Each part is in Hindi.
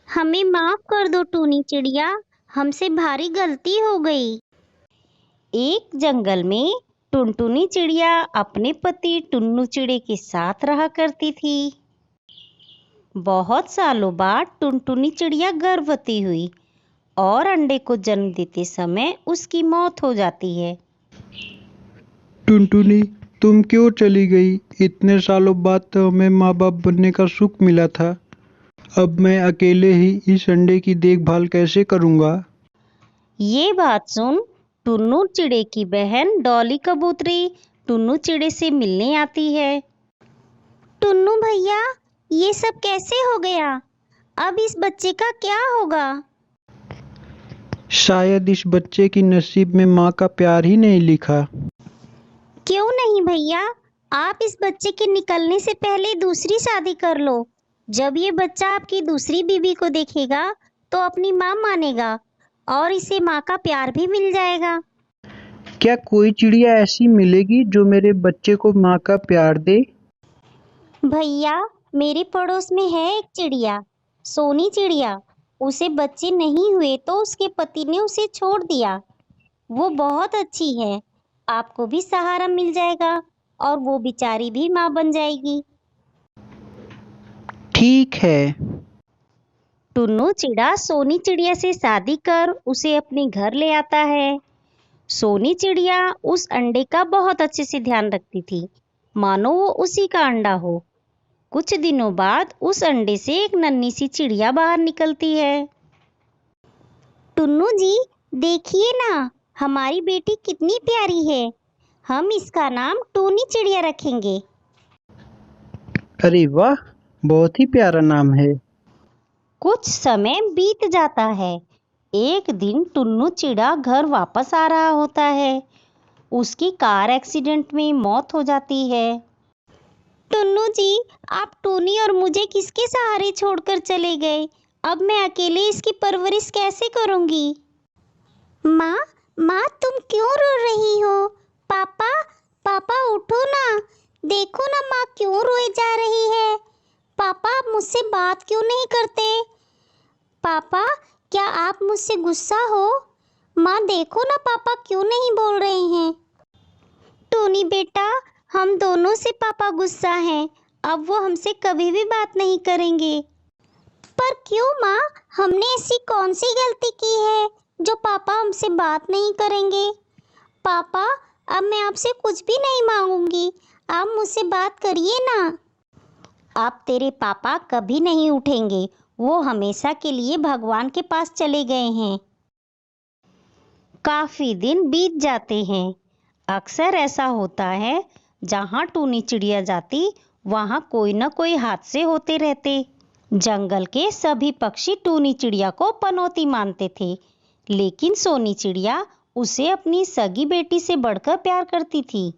हमें माफ कर दो टूनी चिड़िया, हमसे भारी गलती हो गई। एक जंगल में टुनटुनी चिड़िया अपने पति टुन्नू चिड़े के साथ रहा करती थी। बहुत सालों बाद टुनटुनी चिड़िया गर्भवती हुई और अंडे को जन्म देते समय उसकी मौत हो जाती है। टुनटुनी, तुम क्यों चली गई? इतने सालों बाद तो हमें माँ बाप बनने का सुख मिला था। अब मैं अकेले ही इस अंडे की देखभाल कैसे करूँगा? ये बात सुन टुन्नू चिड़े की बहन डॉली कबूतरी टुन्नू चिड़े से मिलने आती है। टुन्नू भैया, ये सब कैसे हो गया? अब इस बच्चे का क्या होगा? शायद इस बच्चे की नसीब में माँ का प्यार ही नहीं लिखा। क्यों नहीं भैया, आप इस बच्चे के निकलने से पहले दूसरी शादी कर लो। जब ये बच्चा आपकी दूसरी बीवी को देखेगा तो अपनी माँ मानेगा और इसे माँ का प्यार भी मिल जाएगा। क्या कोई चिड़िया ऐसी मिलेगी जो मेरे बच्चे को माँ का प्यार दे? भैया, मेरे पड़ोस में है एक चिड़िया, सोनी चिड़िया। उसे बच्चे नहीं हुए तो उसके पति ने उसे छोड़ दिया। वो बहुत अच्छी है, आपको भी सहारा मिल जाएगा और वो बेचारी भी माँ बन जाएगी। ठीक है। टुन्नू चिड़ा सोनी चिड़िया से शादी कर उसे अपने घर ले आता है। सोनी चिड़िया उस अंडे का बहुत अच्छे से ध्यान रखती थी, मानो वो उसी का अंडा हो। कुछ दिनों बाद उस अंडे से एक नन्ही सी चिड़िया बाहर निकलती है। टुन्नू जी, देखिए ना, हमारी बेटी कितनी प्यारी है। हम इसका नाम टूनी चिड़िया रखेंगे। अरे वाह, बहुत ही प्यारा नाम है। कुछ समय बीत जाता है। एक दिन टुन्नू चिड़ा घर वापस आ रहा होता है। उसकी कार एक्सीडेंट में मौत हो जाती है। टुन्नू जी, आप टूनी और मुझे किसके सहारे छोड़कर चले गए? अब मैं अकेले इसकी परवरिश कैसे करूंगी? माँ, माँ तुम क्यों रो रही हो? पापा, पापा उठो ना। देखो ना माँ क्यों रोए जा रही है। पापा, आप मुझसे बात क्यों नहीं करते? पापा, क्या आप मुझसे गुस्सा हो? माँ देखो ना पापा क्यों नहीं बोल रहे हैं। टूनी बेटा, हम दोनों से पापा गुस्सा हैं। अब वो हमसे कभी भी बात नहीं करेंगे। पर क्यों माँ, हमने ऐसी कौन सी गलती की है जो पापा हमसे बात नहीं करेंगे? पापा, अब मैं आपसे कुछ भी नहीं मांगूंगी, आप मुझसे बात करिए ना। अब तेरे पापा कभी नहीं उठेंगे, वो हमेशा के लिए भगवान के पास चले गए हैं। काफी दिन बीत जाते हैं। अक्सर ऐसा होता है, जहाँ टूनी चिड़िया जाती वहाँ कोई न कोई हादसे होते रहते। जंगल के सभी पक्षी टूनी चिड़िया को पनौती मानते थे, लेकिन सोनी चिड़िया उसे अपनी सगी बेटी से बढ़कर प्यार करती थी।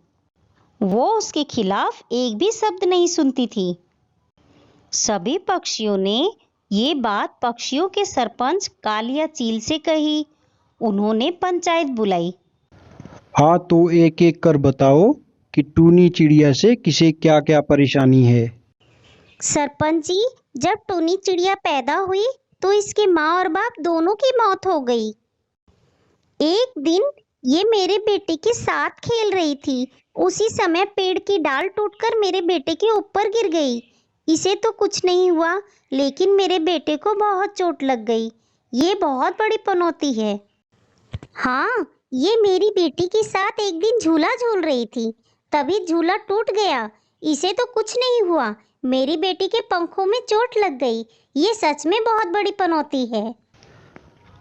वो उसके खिलाफ एक भी शब्द नहीं सुनती थी। सभी पक्षियों ने ये बात पक्षियों के सरपंच कालिया चील से कही। उन्होंने पंचायत बुलाई। हाँ, तो एक एक कर बताओ कि टूनी चिड़िया से किसे क्या क्या परेशानी है। सरपंच जी, जब टूनी चिड़िया पैदा हुई तो इसके माँ और बाप दोनों की मौत हो गई। एक दिन ये मेरे बेटे के साथ खेल रही थी। उसी समय पेड़ की डाल टूटकर मेरे बेटे के ऊपर गिर गई। इसे तो कुछ नहीं हुआ, लेकिन मेरे बेटे को बहुत चोट लग गई। ये बहुत बड़ी पनौती है। हाँ, ये मेरी बेटी के साथ एक दिन झूला झूल रही थी, तभी झूला टूट गया। इसे तो कुछ नहीं हुआ, मेरी बेटी के पंखों में चोट लग गई। ये सच में बहुत बड़ी पनौती है।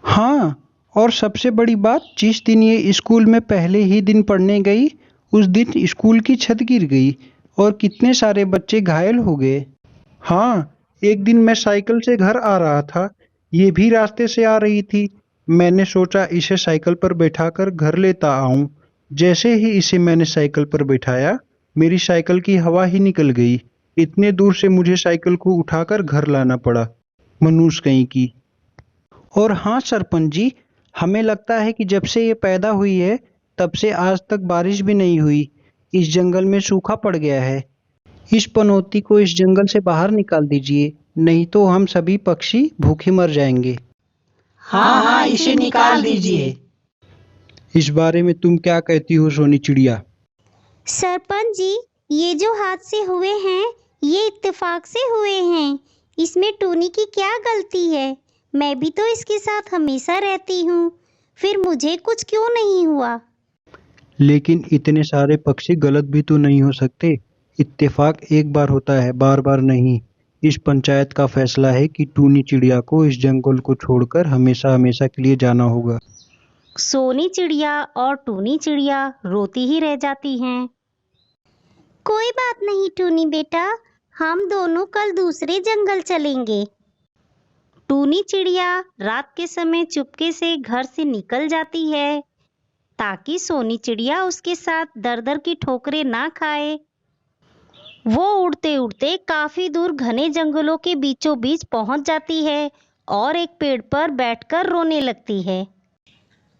हाँ, और सबसे बड़ी बात, जिस दिन ये स्कूल में पहले ही दिन पढ़ने गई, उस दिन स्कूल की छत गिर गई और कितने सारे बच्चे घायल हो गए। हाँ, एक दिन मैं साइकिल से घर आ रहा था, ये भी रास्ते से आ रही थी। मैंने सोचा इसे साइकिल पर बैठाकर घर लेता आऊं। जैसे ही इसे मैंने साइकिल पर बैठाया, मेरी साइकिल की हवा ही निकल गई। इतने दूर से मुझे साइकिल को उठाकर घर लाना पड़ा। मनुष्य कहीं की। और हाँ सरपंच जी, हमें लगता है कि जब से ये पैदा हुई है, तब से आज तक बारिश भी नहीं हुई। इस जंगल में सूखा पड़ गया है। इस पनौती को इस जंगल से बाहर निकाल दीजिए, नहीं तो हम सभी पक्षी भूखे मर जाएंगे। हाँ हाँ, इसे निकाल दीजिए। इस बारे में तुम क्या कहती हो सोनी चिड़िया? सरपंच जी, ये जो हादसे हुए हैं ये इत्तेफाक से हुए हैं। इसमें टूनी की क्या गलती है? मैं भी तो इसके साथ हमेशा रहती हूँ, फिर मुझे कुछ क्यों नहीं हुआ? लेकिन इतने सारे पक्षी गलत भी तो नहीं हो सकते। इत्तेफाक एक बार होता है, बार बार नहीं। इस पंचायत का फैसला है कि टूनी चिड़िया को इस जंगल को छोड़कर हमेशा हमेशा के लिए जाना होगा। सोनी चिड़िया और टूनी चिड़िया रोती ही रह जाती हैं। कोई बात नहीं टूनी बेटा, हम दोनों कल दूसरे जंगल चलेंगे। टूनी चिड़िया रात के समय चुपके से घर से निकल जाती है ताकि सोनी चिड़िया उसके साथ दर दर की ठोकरें ना खाए। वो उड़ते उड़ते काफी दूर घने जंगलों के बीचों बीच पहुंच जाती है और एक पेड़ पर बैठकर रोने लगती है।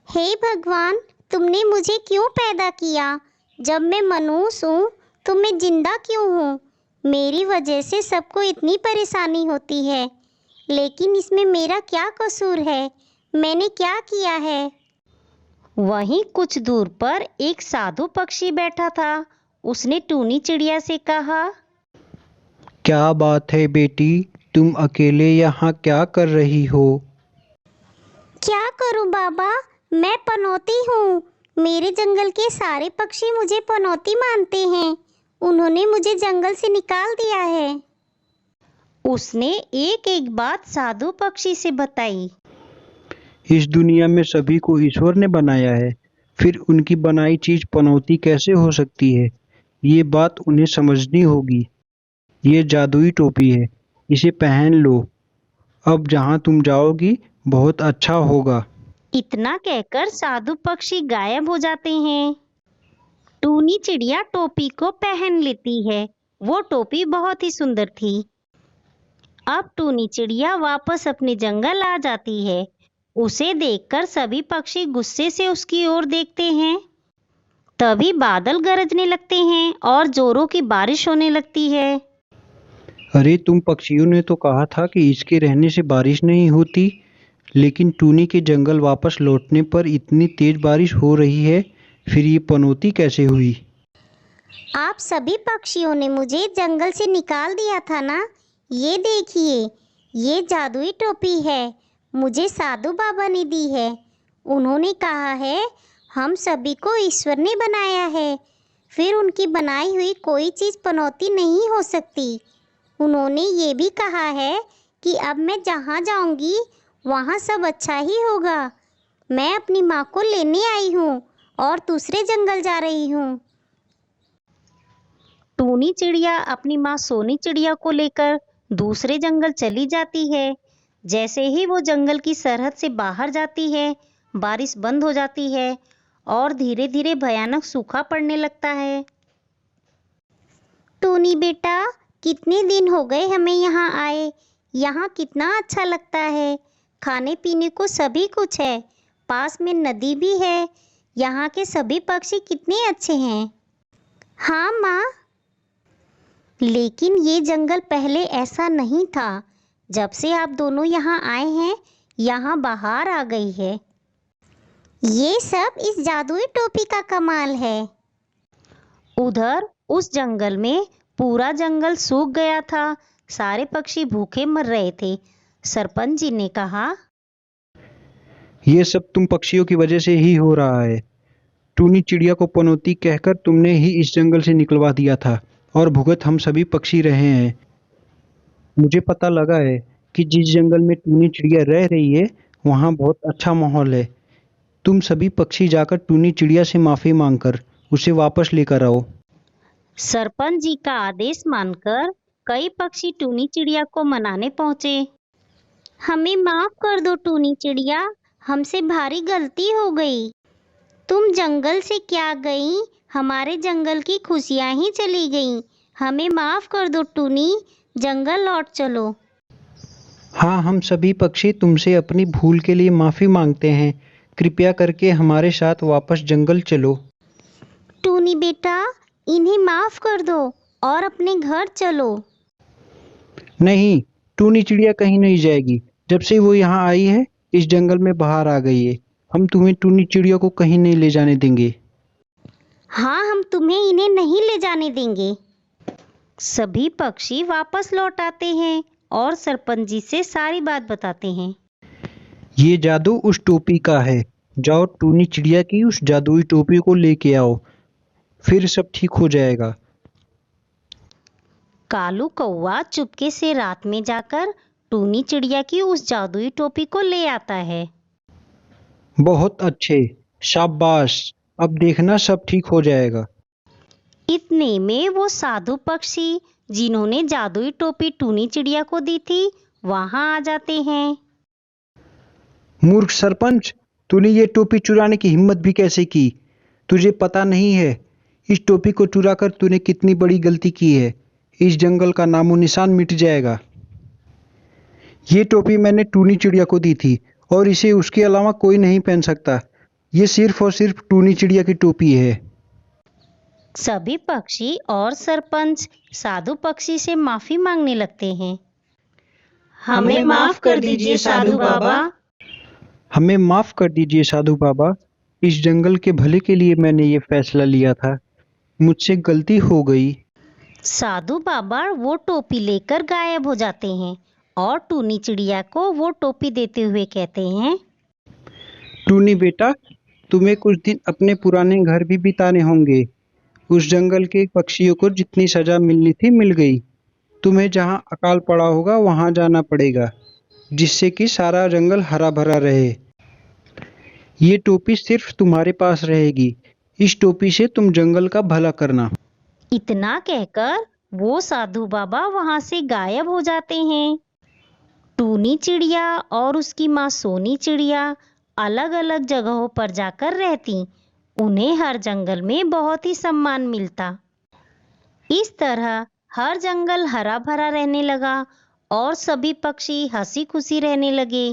हे भगवान, तुमने मुझे क्यों पैदा किया? जब मैं मनुष्य हूँ तो मैं जिंदा क्यों हूँ? मेरी वजह से सबको इतनी परेशानी होती है, लेकिन इसमें मेरा क्या कसूर है? मैंने क्या किया है? वहीं कुछ दूर पर एक साधु पक्षी बैठा था। उसने टूनी चिड़िया से कहा, क्या बात है बेटी, तुम अकेले यहाँ क्या कर रही हो? क्या करूं बाबा, मैं पनौती हूँ। मेरे जंगल के सारे पक्षी मुझे पनौती मानते हैं। उन्होंने मुझे जंगल से निकाल दिया है। उसने एक एक बात साधु पक्षी से बताई। इस दुनिया में सभी को ईश्वर ने बनाया है, फिर उनकी बनाई चीज पनौती कैसे हो सकती है? ये बात उन्हें समझनी होगी। ये जादुई टोपी है, इसे पहन लो। अब जहाँ तुम जाओगी बहुत अच्छा होगा। इतना कहकर साधु पक्षी गायब हो जाते हैं। टूनी चिड़िया टोपी को पहन लेती है। वो टोपी बहुत ही सुंदर थी। अब टूनी चिड़िया वापस अपने जंगल आ जाती है। उसे देखकर सभी पक्षी गुस्से से उसकी ओर देखते हैं। तभी बादल गरजने लगते हैं और जोरों की बारिश होने लगती है। अरे तुम पक्षियों ने तो कहा था कि इसके रहने से बारिश नहीं होती, लेकिन टूनी के जंगल वापस लौटने पर इतनी तेज बारिश हो रही है, फिर ये पनौती कैसे हुई? आप सभी पक्षियों ने मुझे जंगल से निकाल दिया था ना। ये देखिए, ये जादुई टोपी है, मुझे साधु बाबा ने दी है। उन्होंने कहा है हम सभी को ईश्वर ने बनाया है, फिर उनकी बनाई हुई कोई चीज़ पनौती नहीं हो सकती। उन्होंने ये भी कहा है कि अब मैं जहाँ जाऊँगी वहाँ सब अच्छा ही होगा। मैं अपनी माँ को लेने आई हूँ और दूसरे जंगल जा रही हूँ। टूनी चिड़िया अपनी माँ सोनी चिड़िया को लेकर दूसरे जंगल चली जाती है। जैसे ही वो जंगल की सरहद से बाहर जाती है, बारिश बंद हो जाती है और धीरे धीरे भयानक सूखा पड़ने लगता है। टूनी बेटा, कितने दिन हो गए हमें यहाँ आए। यहाँ कितना अच्छा लगता है। खाने पीने को सभी कुछ है, पास में नदी भी है। यहाँ के सभी पक्षी कितने अच्छे हैं। हाँ माँ, लेकिन ये जंगल पहले ऐसा नहीं था। जब से आप दोनों यहाँ आए हैं, यहाँ बाहर आ गई है। ये सब इस जादुई टोपी का कमाल है। उधर उस जंगल में पूरा जंगल सूख गया था। सारे पक्षी भूखे मर रहे थे। सरपंच जी ने कहा, ये सब तुम पक्षियों की वजह से ही हो रहा है। टूनी चिड़िया को पनौती कहकर तुमने ही इस जंगल से निकलवा दिया था और भुगत हम सभी पक्षी रहे हैं। मुझे पता लगा है कि जिस जंगल में टूनी चिड़िया रह रही है वहाँ बहुत अच्छा माहौल है। तुम सभी पक्षी जाकर टूनी चिड़िया से माफ़ी मांगकर उसे वापस लेकर आओ। सरपंच जी का आदेश मानकर कई पक्षी टूनी चिड़िया को मनाने पहुँचे। हमें माफ कर दो टूनी चिड़िया, हमसे भारी गलती हो गई। तुम जंगल से क्या गई, हमारे जंगल की खुशियाँ ही चली गईं। हमें माफ कर दो टूनी, जंगल लौट चलो। हाँ, हम सभी पक्षी तुमसे अपनी भूल के लिए माफ़ी मांगते हैं। कृपया करके हमारे साथ वापस जंगल चलो। टूनी बेटा, इन्हें माफ कर दो और अपने घर चलो। नहीं, टूनी चिड़िया कहीं नहीं जाएगी। जब से वो यहाँ आई है, इस जंगल में बाहर आ गई है। हम तुम्हें टूनी चिड़िया को कहीं नहीं ले जाने देंगे। हाँ, हम तुम्हें इन्हें नहीं ले जाने देंगे। सभी पक्षी वापस लौट आते हैं और सरपंच जी से सारी बात बताते हैं। ये जादू उस टोपी का है। जाओ टूनी चिड़िया की उस जादुई टोपी को लेके आओ, फिर सब ठीक हो जाएगा। कालू कौवा चुपके से रात में जाकर टूनी चिड़िया की उस जादुई टोपी को ले आता है। बहुत अच्छे, शाबाश। अब देखना सब ठीक हो जाएगा। इतने में वो साधु पक्षी जिन्होंने जादुई टोपी टूनी चिड़िया को दी थी वहां आ जाते हैं। मूर्ख सरपंच, तूने ये टोपी चुराने की हिम्मत भी कैसे की? तुझे पता नहीं है इस टोपी को चुराकर तूने कितनी बड़ी गलती की है। इस जंगल का नामो निशान मिट जाएगा। ये टोपी मैंने टूनी चिड़िया को दी थी और इसे उसके अलावा कोई नहीं पहन सकता। ये सिर्फ और सिर्फ टूनी चिड़िया की टोपी है। सभी पक्षी और सरपंच साधु पक्षी से माफी मांगने लगते हैं। हमें माफ कर दीजिए साधु बाबा। हमें माफ कर दीजिए साधु बाबा। इस जंगल के भले के लिए मैंने ये फैसला लिया था। मुझसे गलती हो गई। साधु बाबा वो टोपी लेकर गायब हो जाते हैं और टूनी चिड़िया को वो टोपी देते हुए कहते हैं, टूनी बेटा, तुम्हें कुछ दिन अपने पुराने घर भी बिताने होंगे। उस जंगल के पक्षियों को जितनी सजा मिलनी थी मिल गई। तुम्हें जहाँ अकाल पड़ा होगा वहाँ जाना पड़ेगा, जिससे कि सारा जंगल हरा भरा रहे। ये टोपी सिर्फ तुम्हारे पास रहेगी। इस टोपी से तुम जंगल का भला करना। इतना कहकर वो साधु बाबा वहां से गायब हो जाते हैं। टूनी चिड़िया और उसकी माँ सोनी चिड़िया अलग अलग जगहों पर जाकर रहती। उन्हें हर जंगल में बहुत ही सम्मान मिलता। इस तरह हर जंगल हरा भरा रहने लगा और सभी पक्षी हंसी खुशी रहने लगे।